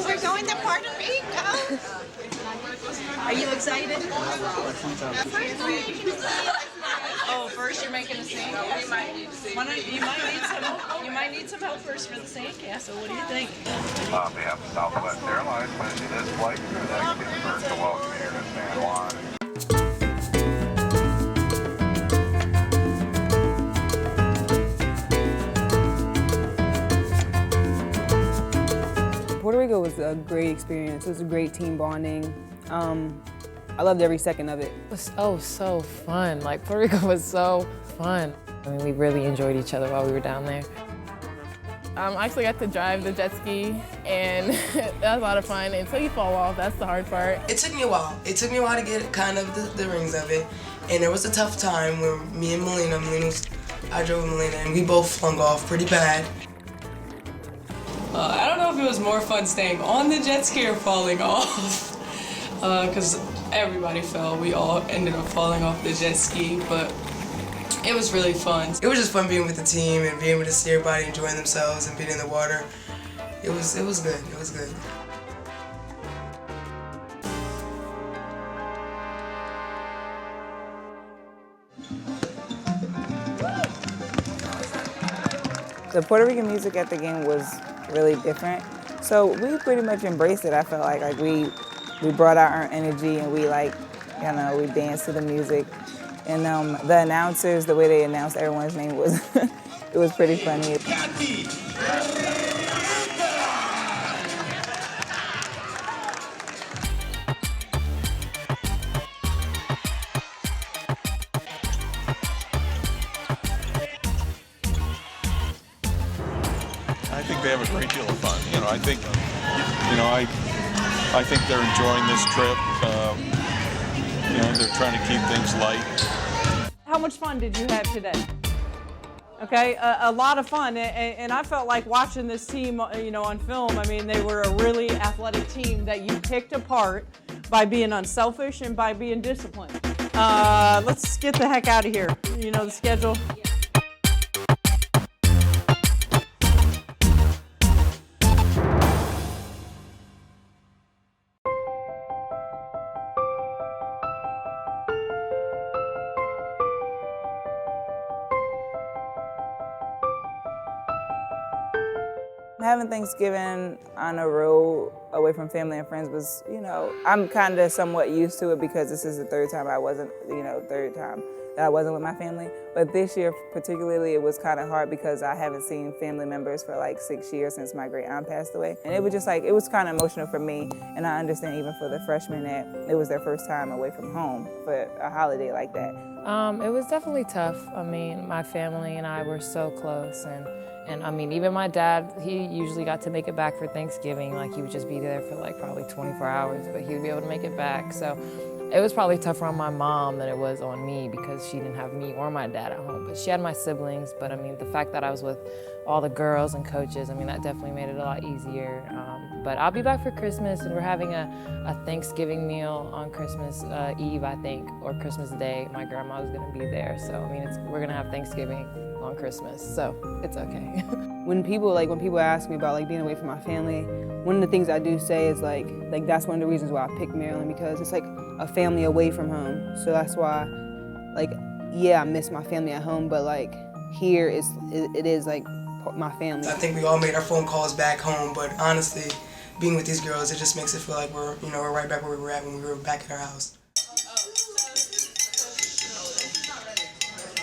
because we're going to Puerto Rico. Are you excited? Oh, first you're making a sink? You might need some help first for the sink. Yeah, so what do you think? On behalf of Southwest Airlines, planning this flight through that Pittsburgh to welcome you here to San Juan. Puerto Rico was a great experience. It was a great team bonding. I loved every second of it. It was so fun. Like, Puerto Rico was so fun. I mean, we really enjoyed each other while we were down there. I actually got to drive the jet ski, and that was a lot of fun. Until you fall off, that's the hard part. It took me a while. It took me a while to get kind of the rings of it. And there was a tough time where me and I drove with Melina, and we both flung off pretty bad. I don't know if it was more fun staying on the jet ski or falling off, because everybody fell. We all ended up falling off the jet ski, but it was really fun. It was just fun being with the team and being able to see everybody enjoying themselves and being in the water. It was good. It was good. The Puerto Rican music at the game was really different. So we pretty much embraced it. I felt like we brought out our energy and we we danced to the music. And the announcers, the way they announced everyone's name was, it was pretty funny. I think they have a great deal of fun. I think they're enjoying this trip. They're trying to keep things light. How much fun did you have today? Okay, a lot of fun, and I felt like watching this team, on film. I mean, they were a really athletic team that you picked apart by being unselfish and by being disciplined. Let's get the heck out of here. You know the schedule. Having Thanksgiving on a road away from family and friends was, I'm kind of somewhat used to it because this is the third time that I wasn't with my family. But this year particularly, it was kind of hard because I haven't seen family members for like 6 years since my great aunt passed away. And it was just it was kind of emotional for me. And I understand even for the freshmen that it was their first time away from home for a holiday like that. It was definitely tough. I mean, my family and I were so close, and I mean, even my dad, he usually got to make it back for Thanksgiving. Like, he would just be there for like probably 24 hours, but he would be able to make it back. So it was probably tougher on my mom than it was on me because she didn't have me or my dad at home. But she had my siblings. But I mean, the fact that I was with all the girls and coaches, I mean, that definitely made it a lot easier. But I'll be back for Christmas, and we're having a Thanksgiving meal on Christmas Eve, I think, or Christmas Day. My grandma was gonna be there. So I mean, we're gonna have Thanksgiving on Christmas, so it's okay. When people ask me about being away from my family, one of the things I do say is like that's one of the reasons why I picked Maryland, because it's like a family away from home. So that's why, I miss my family at home, but here it is my family. I think we all made our phone calls back home, but honestly, being with these girls, it just makes it feel like we're right back where we were at when we were back at our house.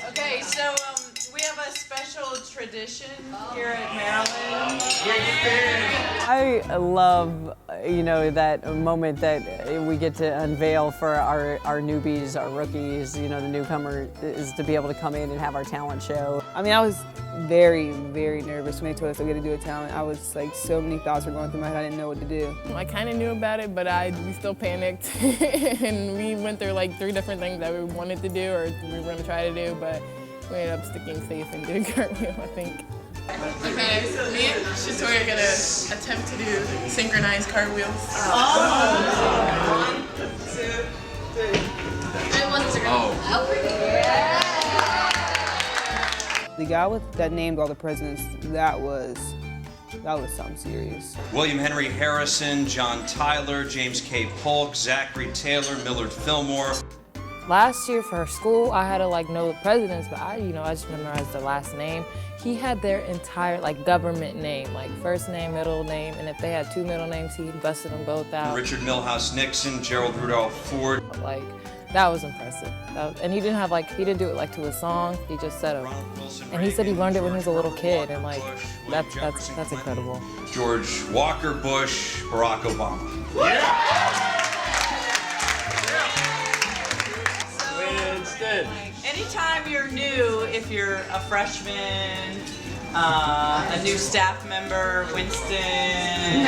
Okay, so we have a special tradition here at Maryland. I love, that moment that we get to unveil for our newbies, our rookies, the newcomer, is to be able to come in and have our talent show. I mean, I was very, very nervous when they told us we had to do a talent. I was so many thoughts were going through my head, I didn't know what to do. I kind of knew about it, but we still panicked. And we went through 3 different things that we wanted to do or we were going to try to do, but we ended up sticking safe and doing cartwheel, I think. Okay, so me and Shatoya are going to attempt to do synchronized cartwheels. 1, 2, 3. And 1 Instagram. The guy that named all the presidents, that was That was something serious. William Henry Harrison, John Tyler, James K. Polk, Zachary Taylor, Millard Fillmore. Last year for school, I had to like know the presidents, but I just memorized the last name. He had their entire like government name, like first name, middle name, and if they had 2 middle names, he busted them both out. Richard Milhouse Nixon, Gerald Rudolph Ford. Like, that was impressive. And he didn't do it like to a song, he just said it. And he said he learned it when he was a little kid, and like, that's incredible. George Walker Bush, Barack Obama. Anytime you're new, if you're a freshman, a new staff member, Winston.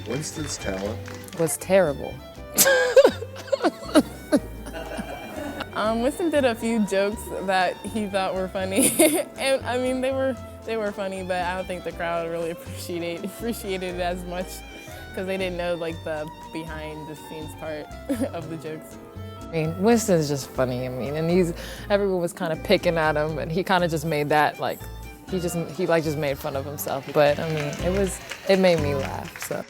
Winston's talent was terrible. Winston did a few jokes that he thought were funny, and I mean they were funny, but I don't think the crowd really appreciated it as much because they didn't know like the behind the scenes part of the jokes. I mean, Winston's just funny. I mean, and everyone was kind of picking at him, and he kind of just made that like he just made fun of himself. But I mean, it made me laugh. So.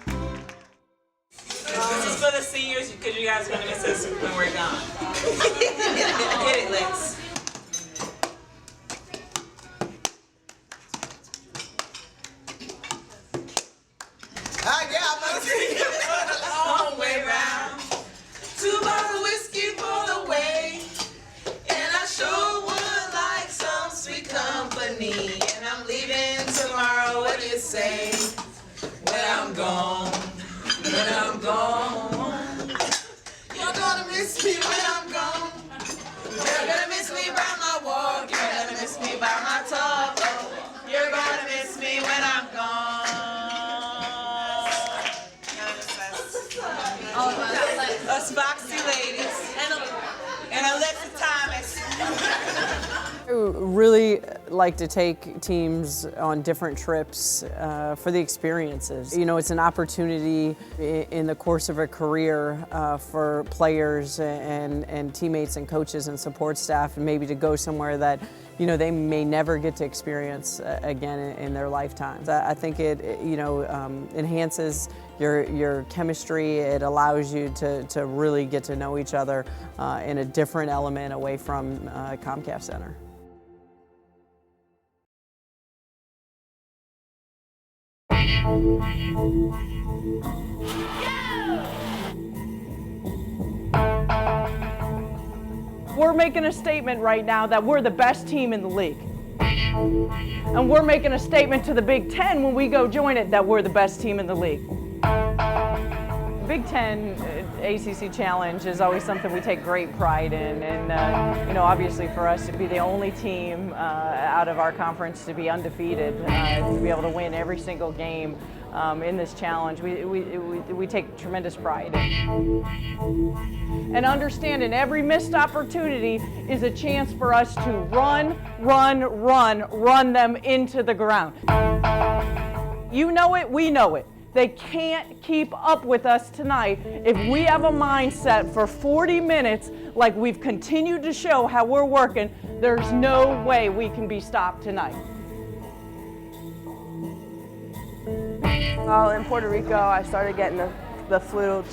This is for the seniors because you guys are gonna miss us when we're gone. Hit it, Lex. Long way round. 2 bottles of whiskey for the way, and I sure would like some sweet company. And I'm leaving tomorrow. What do you say? When I'm gone. When I'm gone, you're gonna miss me when I'm gone. You're gonna miss me by my walk. You're gonna miss me by my talk. Oh, you're gonna miss me when I'm gone. Us Foxy ladies and Alexa Thomas. I really like to take teams on different trips for the experiences. You know, it's an opportunity in the course of a career for players and teammates and coaches and support staff, and maybe to go somewhere that, you know, they may never get to experience again in their lifetimes. I think it enhances your chemistry. It allows you to really get to know each other in a different element away from Comcast Center. We're making a statement right now that we're the best team in the league. And we're making a statement to the Big Ten when we go join it that we're the best team in the league. Big Ten ACC Challenge is always something we take great pride in, and you know, obviously for us to be the only team out of our conference to be undefeated, to be able to win every single game in this challenge, we take tremendous pride in. And understanding every missed opportunity is a chance for us to run them into the ground. You know it, we know it. They can't keep up with us tonight if we have a mindset for 40 minutes like we've continued to show how we're working. There's no way we can be stopped tonight. Well, in Puerto Rico, I started getting the flu,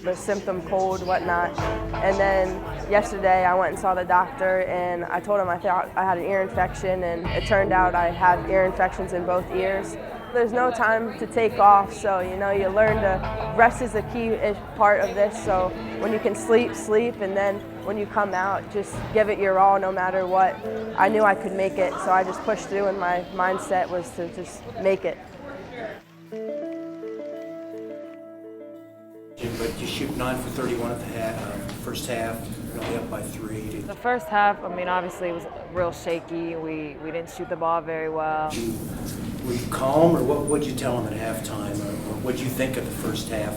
the symptom cold, whatnot. And then yesterday I went and saw the doctor, and I told him I thought I had an ear infection, and it turned out I had ear infections in both ears. There's no time to take off, so you know, you learn to rest is a key part of this. So when you can sleep, and then when you come out, just give it your all no matter what. I knew I could make it, so I just pushed through, and my mindset was to just make it. But you shoot 9 for 31 at the first half, you're only up by 3. The first half, I mean, obviously it was real shaky. We didn't shoot the ball very well. Were you calm, or what did you tell them at halftime, or what did you think of the first half?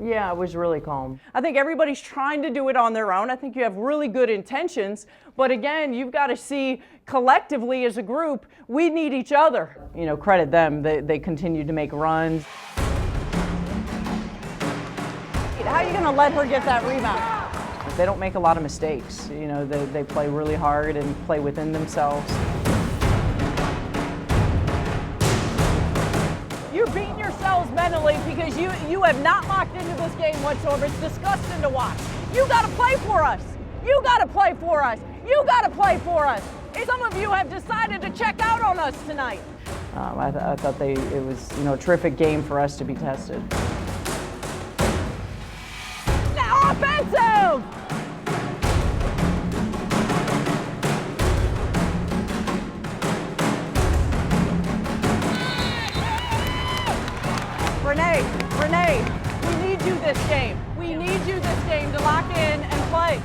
Yeah, I was really calm. I think everybody's trying to do it on their own. I think you have really good intentions, but again, you've got to see collectively as a group, we need each other. You know, credit them, they continue to make runs. How are you going to let her get that rebound? They don't make a lot of mistakes. You know, they play really hard and play within themselves. You're beating yourselves mentally because you have not locked into this game whatsoever. It's disgusting to watch. You got to play for us. You got to play for us. You got to play for us. Some of you have decided to check out on us tonight. I thought it was a terrific game for us to be tested. Now offensive! Renee, we need you this game. We need you this game to lock in and play.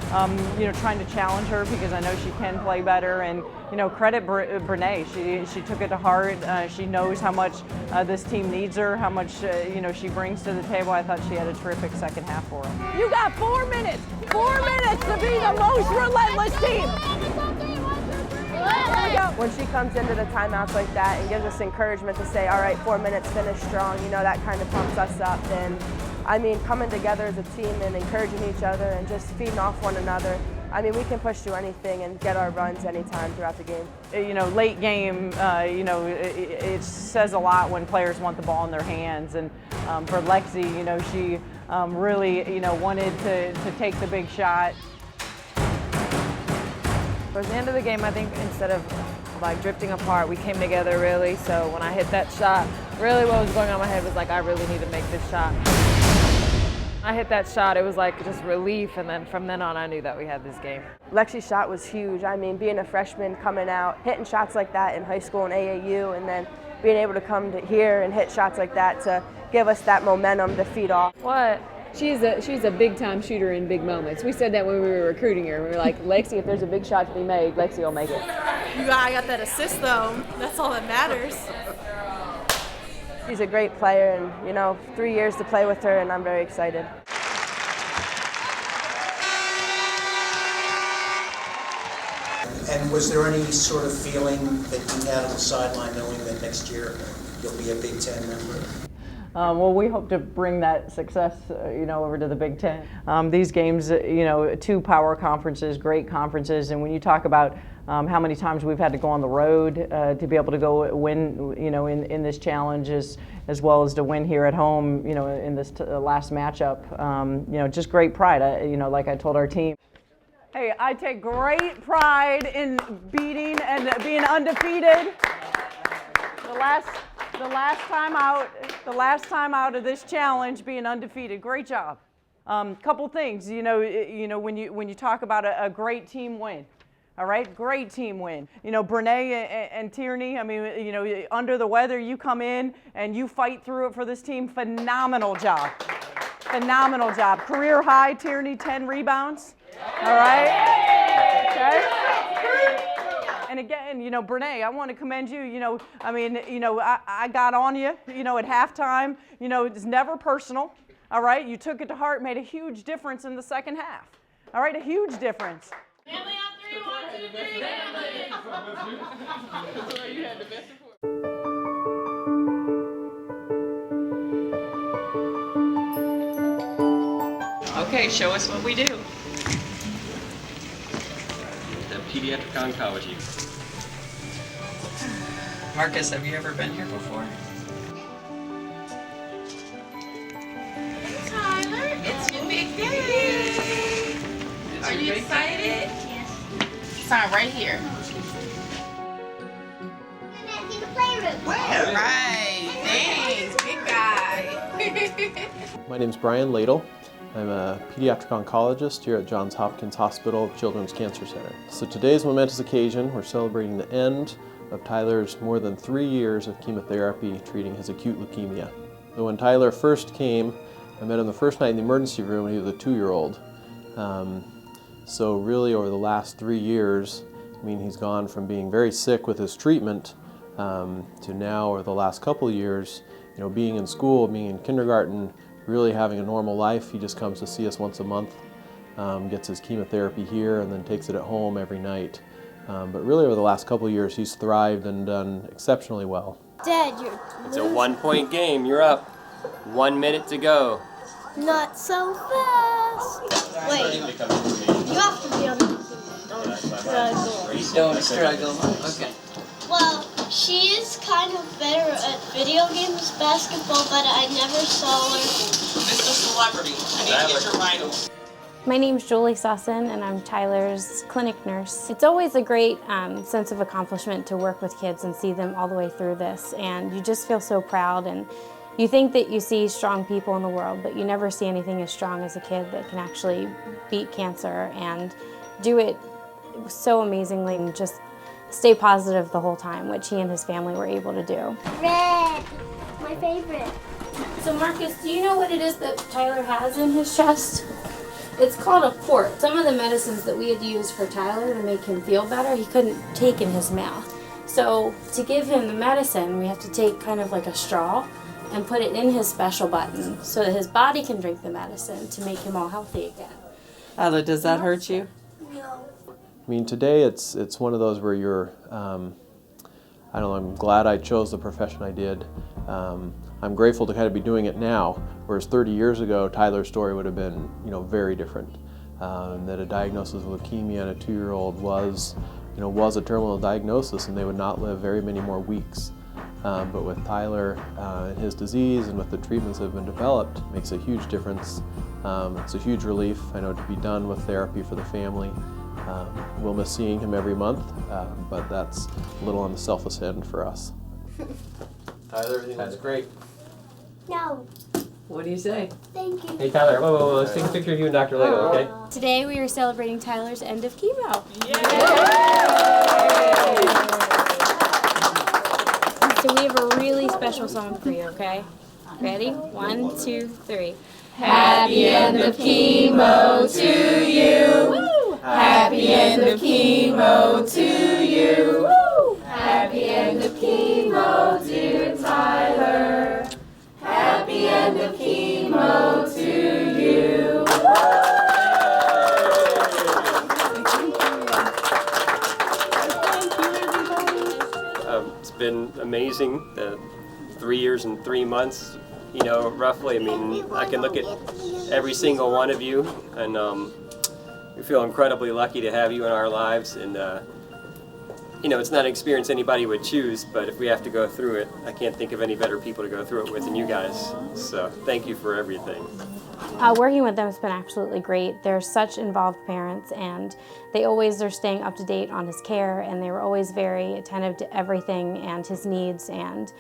Trying to challenge her because I know she can play better, and credit Brene. She took it to heart. She knows how much this team needs her, how much she brings to the table. I thought she had a terrific second half for her. You got 4 minutes. 4 minutes to be the most relentless team. When she comes into the timeouts like that and gives us encouragement to say, all right, 4 minutes, finish strong, that kind of pumps us up. And I mean, coming together as a team and encouraging each other and just feeding off one another. I mean, we can push through anything and get our runs anytime throughout the game. Late game, it says a lot when players want the ball in their hands. And for Lexi, she really, wanted to take the big shot. Towards the end of the game, I think instead of drifting apart, we came together really. So when I hit that shot, really what was going on in my head was I really need to make this shot. I hit that shot, it was just relief, and then from then on I knew that we had this game. Lexi's shot was huge. I mean, being a freshman coming out, hitting shots like that in high school and AAU, and then being able to come to here and hit shots like that to give us that momentum to feed off. What? She's a big-time shooter in big moments. We said that when we were recruiting her. We were like, Lexi, if there's a big shot to be made, Lexi will make it. I got that assist, though. That's all that matters. She's a great player, and 3 years to play with her, and I'm very excited. And was there any sort of feeling that you had on the sideline knowing that next year you'll be a Big Ten member? Well, we hope to bring that success, over to the Big Ten. These games, 2 power conferences, great conferences, and when you talk about how many times we've had to go on the road to be able to go win, in this challenge, as well as to win here at home, in this last matchup, just great pride. Like I told our team. Hey, I take great pride in beating and being undefeated. The last time out of this challenge, being undefeated. Great job. Couple things, when you talk about a great team win. All right, great team win. Brene and Tierney, I mean, under the weather, you come in and you fight through it for this team. Phenomenal job. Phenomenal job. Career high, Tierney, 10 rebounds. All right. Okay. And again, Brene, I want to commend you. I got on you, at halftime. It's never personal. All right. You took it to heart, made a huge difference in the second half. All right, a huge difference. Family on 3, 1, 2, 3. Okay, show us what we do. The pediatric oncology. Marcus, have you ever been here before? Tyler, it's your big day. Are you excited? Yes. Sign right here. All right. Thanks, big guy. My name's Brian Ladle. I'm a pediatric oncologist here at Johns Hopkins Hospital Children's Cancer Center. So today's momentous occasion, we're celebrating the end of Tyler's more than 3 years of chemotherapy treating his acute leukemia. So when Tyler first came, I met him the first night in the emergency room when he was a 2-year-old. So really over the last 3 years, he's gone from being very sick with his treatment to now, over the last couple of years, being in school, being in kindergarten, really having a normal life. He just comes to see us once a month, gets his chemotherapy here, and then takes it at home every night. But really over the last couple of years, he's thrived and done exceptionally well. Dad, you're It's a 1-point game. You're up. 1 minute to go. not so fast. Wait, you have to be on the Don't struggle. Okay. Well, She is kind of better at video games, basketball, but I never saw her. Mr. Celebrity, I need to get your vitals. My name's Julie Sussin, and I'm Tyler's clinic nurse. It's always a great sense of accomplishment to work with kids and see them all the way through this, and you just feel so proud. And you think that you see strong people in the world, but you never see anything as strong as a kid that can actually beat cancer and do it so amazingly and just stay positive the whole time, which he and his family were able to do. Red, my favorite. So Marcus, do you know what it is that Tyler has in his chest? It's called a port. Some of the medicines that we had used for Tyler to make him feel better, he couldn't take in his mouth. So to give him the medicine, we have to take kind of like a straw and put it in his special button so that his body can drink the medicine to make him all healthy again. Tyler, does that hurt you? No. I mean, today it's one of those where you're, I don't know, I'm glad I chose the profession I did. I'm grateful to kind of be doing it now, whereas 30 years ago, Tyler's story would have been, very different. That a diagnosis of leukemia in a 2-year-old was a terminal diagnosis, and they would not live very many more weeks. But with Tyler and his disease and with the treatments that have been developed, it makes a huge difference. It's a huge relief, I know, to be done with therapy for the family. We'll miss seeing him every month, but that's a little on the selfless end for us. Tyler, everything looks great. No. What do you say? Thank you. Hey Tyler, whoa, let's take a picture of you and Dr. Lego, okay? Today we are celebrating Tyler's end of chemo. So we have a really special song for you, okay? Ready? 1, 2, 3. Happy end of chemo to you. Happy end of chemo to you. Happy end of chemo, dear Tyler. Happy end of chemo to you. It's been amazing, 3 years and 3 months, roughly. I mean, I can look at every single one of you, and we feel incredibly lucky to have you in our lives. And it's not an experience anybody would choose, but if we have to go through it, I can't think of any better people to go through it with than you guys. So thank you for everything. Working with them has been absolutely great. They're such involved parents, and they always are staying up to date on his care, and they were always very attentive to everything and his needs, and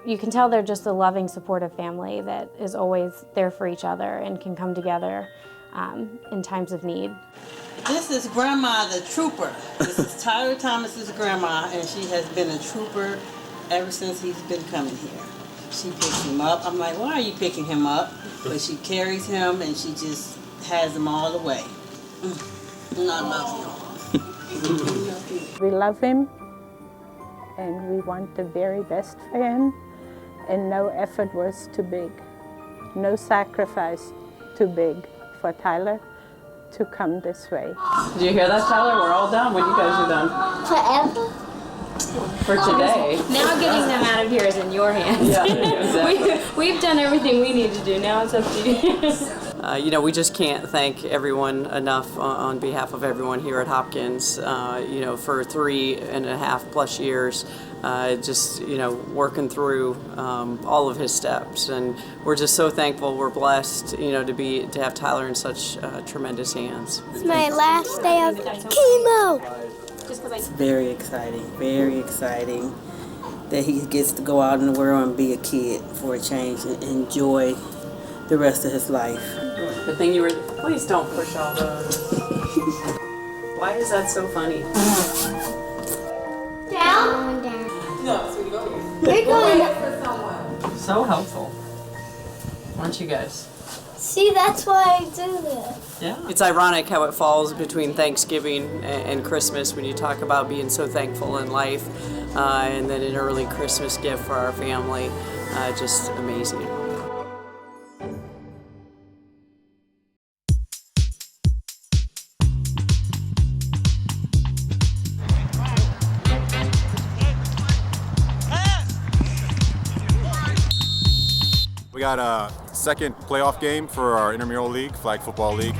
you can tell they're just a loving, supportive family that is always there for each other and can come together in times of need. This is Grandma the Trooper. This is Tyler Thomas's grandma, and she has been a trooper ever since he's been coming here. She picks him up. I'm like, why are you picking him up? But she carries him, and she just has him all the way. And I love you. We love him, and we want the very best for him, and no effort was too big, no sacrifice too big for Tyler to come this way. Did you hear that, Tyler? We're all done when you guys are done. Forever? For today. Now getting them out of here is in your hands. Yeah, exactly. We've done everything we need to do. Now it's up to you. We just can't thank everyone enough on behalf of everyone here at Hopkins, for 3.5+ years, working through all of his steps. And we're just so thankful, we're blessed, to have Tyler in such tremendous hands. It's my last day of chemo. It's very exciting that he gets to go out in the world and be a kid for a change and enjoy the rest of his life. The thing please don't push all those. Why is that so funny? Down? No, so you go. We're going. So helpful. Aren't you guys? See, that's why I do this. Yeah. It's ironic how it falls between Thanksgiving and Christmas when you talk about being so thankful in life, and then an early Christmas gift for our family. Just amazing. We got a second playoff game for our intramural league, flag football league.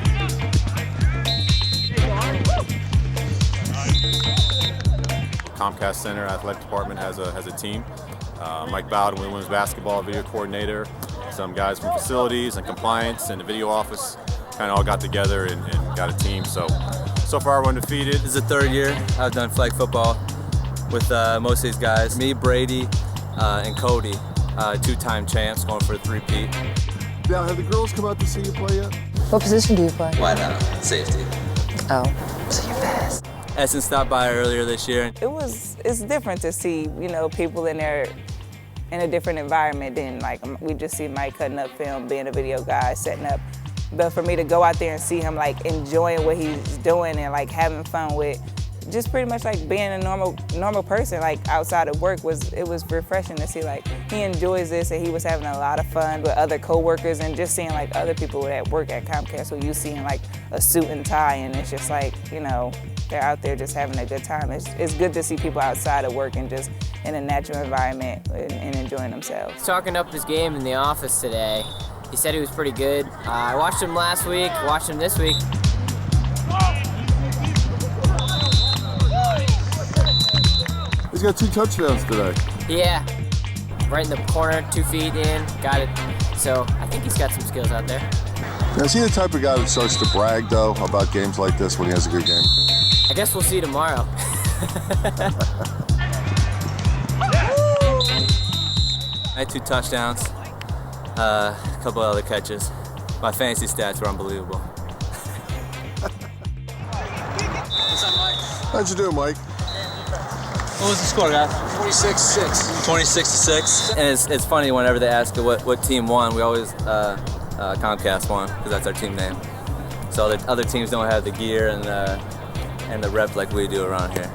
Comcast Center Athletic Department has a team. Mike Bowden, women's basketball video coordinator, some guys from facilities and compliance and the video office kind of all got together and got a team. So far we're undefeated. This is the third year I've done flag football with most of these guys. Me, Brady, and Cody, two-time champs, going for a three-peat. Now, have the girls come out to see you play yet? What position do you play? Wide out, safety. Oh, so you're fast. Essence stopped by earlier this year. It's different to see, people in there in a different environment than like we just see Mike cutting up film, being a video guy, setting up. But for me to go out there and see him like enjoying what he's doing and like having fun with, just pretty much like being a normal person like outside of work it was refreshing to see like he enjoys this and he was having a lot of fun with other coworkers and just seeing like other people at work at Comcast who you see in like a suit and tie and it's just like, they're out there just having a good time. It's good to see people outside of work and just in a natural environment and enjoying themselves. Talking up his game in the office today. He said he was pretty good. I watched him last week, watched him this week. He's got 2 touchdowns today. Yeah, right in the corner, 2 feet in, got it. So I think he's got some skills out there. Now, is he the type of guy that starts to brag, though, about games like this when he has a good game? I guess we'll see tomorrow. I had 2 touchdowns, a couple other catches. My fantasy stats were unbelievable. What's up, Mike? How'd you do, Mike? What was the score, guys? 26-6. 26-6. And it's funny whenever they ask what team won, we always Comcast won because that's our team name. So the other teams don't have the gear and the rep like we do around here.